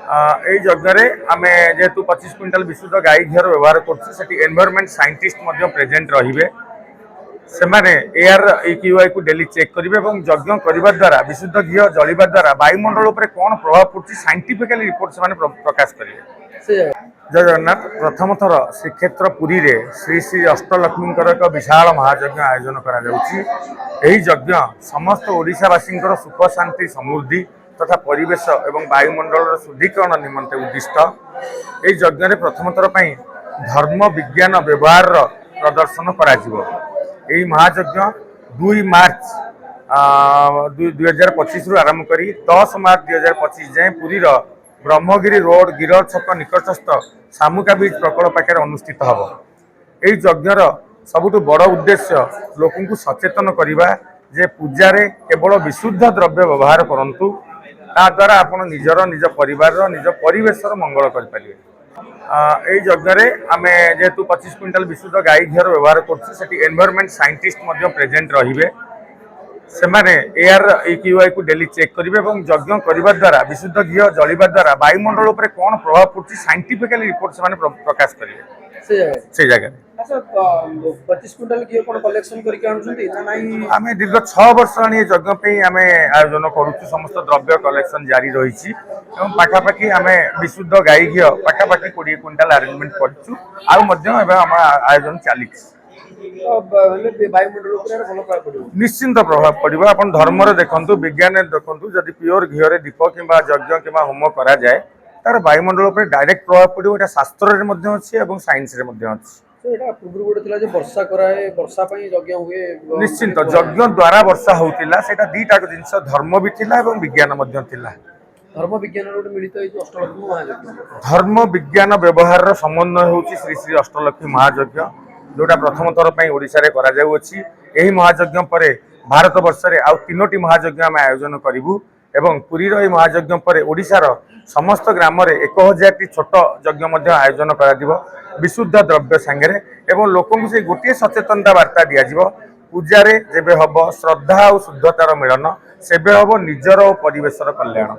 এই যজ্ঞରେ ଆମେ ଯେହେତୁ 25 କ୍ୱିଣ୍ଟାଲ ବିଶୁଦ୍ଧ ଗାଈ ଘିଅର ବ୍ୟବହାର କରୁଛୁ ସେଠି ଏନଭାୟରନମେଣ୍ଟ ସାଇଣ୍ଟିଷ୍ଟ ମଧ୍ୟ ପ୍ରେଜେଣ୍ଟ ରହିବେ। ସେମାନେ ଏୟାର EQI କୁ ଡେଲି ଚେକ୍ କରିବେ ଏବଂ ଯଜ୍ଞ କରିବା ଦ୍ୱାରା ବିଶୁଦ୍ଧ ଘିଅ ଜଳିବା ଦ୍ୱାରା ବାୟୁମଣ୍ଡଳ ଉପରେ କ'ଣ ପ୍ରଭାବ ପଡୁଛି ସାଇଣ୍ଟିଫିକାଲି ରିପୋର୍ଟ ସେମାନେ ପ୍ରକାଶ କରିବେ। ଜୟ ଜଗନ୍ନାଥ। ପ୍ରଥମ ଥର ଶ୍ରୀକ୍ଷେତ୍ର ପୁରୀରେ ଶ୍ରୀ ଶ୍ରୀ ଅଷ୍ଟଲକ୍ଷ୍ମୀଙ୍କର ଏକ ବିଶାଳ ମହାଯଜ୍ଞ ଆୟୋଜନ କରାଯାଉଛି। ଏହି ଯଜ୍ଞ ସମସ୍ତ ଓଡ଼ିଶାବାସୀଙ୍କର ସୁଖ ଶାନ୍ତି ସମୃଦ୍ଧି ତଥା ପରିବେଶ ଏବଂ ବାୟୁମଣ୍ଡଳର ଶୁଦ୍ଧିକରଣ ନିମନ୍ତେ ଉଦ୍ଦିଷ୍ଟ। ଏହି ଯଜ୍ଞରେ ପ୍ରଥମ ଥର ପାଇଁ ଧର୍ମ ବିଜ୍ଞାନ ବ୍ୟବହାରର ପ୍ରଦର୍ଶନ କରାଯିବ। ଏହି ମହାଯଜ୍ଞ 2 ମାର୍ଚ୍ଚ 2025 ରୁ ଆରମ୍ଭ କରି 10 ମାର୍ଚ୍ଚ 2025 ଯାଏଁ ପୁରୀର ବ୍ରହ୍ମଗିରି ରୋଡ ଗିରଳ ଛକ ନିକଟସ୍ଥ ଶାମୁକା ବିଚ୍ ପ୍ରକଳ୍ପ ପାଖରେ ଅନୁଷ୍ଠିତ ହେବ। ଏହି ଯଜ୍ଞର ସବୁଠୁ ବଡ଼ ଉଦ୍ଦେଶ୍ୟ ଲୋକଙ୍କୁ ସଚେତନ କରିବା ଯେ ପୂଜାରେ କେବଳ ବିଶୁଦ୍ଧ ଦ୍ରବ୍ୟ ବ୍ୟବହାର କରନ୍ତୁ, ତାଦ୍ୱାରା ଆପଣ ନିଜ ପରିବାରର ନିଜ ପରିବେଶର ମଙ୍ଗଳ କରିପାରିବେ। এই যজ্ঞରେ ଆମେ ଯେହେତୁ 25 କ୍ୱିଣ୍ଟାଲ ବିଶୁଦ୍ଧ ଗାଈ ଘିଅର ବ୍ୟବହାର କରୁଛୁ ସେଠି ଏନଭାୟରନମେଣ୍ଟ ସାଇଣ୍ଟିଷ୍ଟ ମଧ୍ୟ ପ୍ରେଜେଣ୍ଟ ରହିବେ। ସେମାନେ ଏୟାର EQI କୁ ଡେଲି ଚେକ୍ କରିବେ ଏବଂ ଯଜ୍ଞ କରିବା ଦ୍ୱାରା ବିଶୁଦ୍ଧ ଘିଅ ଜଳିବା ଦ୍ୱାରା ବାୟୁମଣ୍ଡଳ ଉପରେ କ'ଣ ପ୍ରଭାବ ପଡୁଛି ସାଇଣ୍ଟିଫିକାଲି ରିପୋର୍ଟ ସେମାନେ ପ୍ରକାଶ କରିବେ ସେଇ ଜାଗାରେ। 25 କ୍ୱିଣ୍ଟାଲ ଘିଅ କ'ଣ କଲେକ୍ସନ କରିକି ଆଣୁଛନ୍ତି ନା ନାହିଁ? ଆମେ ଦୀର୍ଘ 6 ବର୍ଷ ହେଲାଣି ଏ ଯଜ୍ଞ ପାଇଁ ଆମେ ଆୟୋଜନ କରୁଛୁ। ସମସ୍ତ ଦ୍ରବ୍ୟ କଲେକ୍ସନ ଜାରି ରହିଛି ଏବଂ ପାଖାପାଖି ଆମେ ବିଶୁଦ୍ଧ ଗାଈ ଘିଅ ପାଖାପାଖି 20 କ୍ୱିଣ୍ଟାଲ ଆରେଞ୍ଜମେଣ୍ଟ କରିଛୁ। ଆଉ ମଧ୍ୟ ଏବେ ଆମ ଆୟୋଜନ ଚାଲିଛି। ବାୟୁମଣ୍ଡଳ ଉପରେ ଭଲ ପ୍ରଭାବ ପଡ଼ିବ? ନିଶ୍ଚିନ୍ତ ପ୍ରଭାବ ପଡ଼ିବ। ଆପଣ ଧର୍ମରେ ଦେଖନ୍ତୁ, ବିଜ୍ଞାନରେ ଦେଖନ୍ତୁ, ଯଦି ପିଓର ଘିଅରେ ଦୀପ କିମ୍ବା ଯଜ୍ଞ କିମ୍ବା ହୋମ କରାଯାଏ ତାର ବାୟୁମଣ୍ଡଳ ଉପରେ ଡାଇରେକ୍ଟ ପ୍ରଭାବ ପଡ଼ିବ। ଏଇଟା ଶାସ୍ତ୍ରରେ ମଧ୍ୟ ଅଛି ଏବଂ ସାଇନ୍ସରେ ମଧ୍ୟ ଅଛି। ଏଇଟା ପୂର୍ବରୁ ଗୋଟେ ଥିଲା ଯେ ବର୍ଷା କରାଏ, ବର୍ଷା ପାଇଁ ଯଜ୍ଞ ହୁଏ। ନିଶ୍ଚିନ୍ତ ଯଜ୍ଞ ଦ୍ୱାରା ବର୍ଷା ହଉଥିଲା। ସେଇଟା ଦିଟା ଜିନିଷ ଧର୍ମ ବି ଥିଲା ଏବଂ ବିଜ୍ଞାନ ମଧ୍ୟ ଥିଲା। ଧର୍ମ ବିଜ୍ଞାନର ଗୋଟେ ମିଳିତ ହେଇଛି ଅଷ୍ଟଲକ୍ଷ୍ମୀ ମହାଯଜ୍ଞ। ଧର୍ମ ବିଜ୍ଞାନ ବ୍ୟବହାରର ସମନ୍ୱୟ ହେଉଛି ଶ୍ରୀ ଶ୍ରୀ ଅଷ୍ଟଲକ୍ଷ୍ମୀ ମହାଯଜ୍ଞ, ଯୋଉଟା ପ୍ରଥମ ଥର ପାଇଁ ଓଡ଼ିଶାରେ କରାଯାଉଅଛି। ଏହି ମହାଯଜ୍ଞ ପରେ ଭାରତ ବର୍ଷରେ ଆଉ 3ଟି ମହାଯଜ୍ଞ ଆମେ ଆୟୋଜନ କରିବୁ ଏବଂ ପୁରୀର ଏହି ମହାଯଜ୍ଞ ପରେ ଓଡ଼ିଶାର ସମସ୍ତ ଗ୍ରାମରେ 1000ଟି ଛୋଟ ଯଜ୍ଞ ମଧ୍ୟ ଆୟୋଜନ କରାଯିବ ବିଶୁଦ୍ଧ ଦ୍ରବ୍ୟ ସାଙ୍ଗରେ ଏବଂ ଲୋକଙ୍କୁ ସେଇ ଗୋଟିଏ ସଚେତନତା ବାର୍ତ୍ତା ଦିଆଯିବ। ପୂଜାରେ ଯେବେ ହବ ଶ୍ରଦ୍ଧା ଆଉ ଶୁଦ୍ଧତାର ମିଳନ, ସେବେ ହବ ନିଜର ଓ ପରିବେଶର କଲ୍ୟାଣ।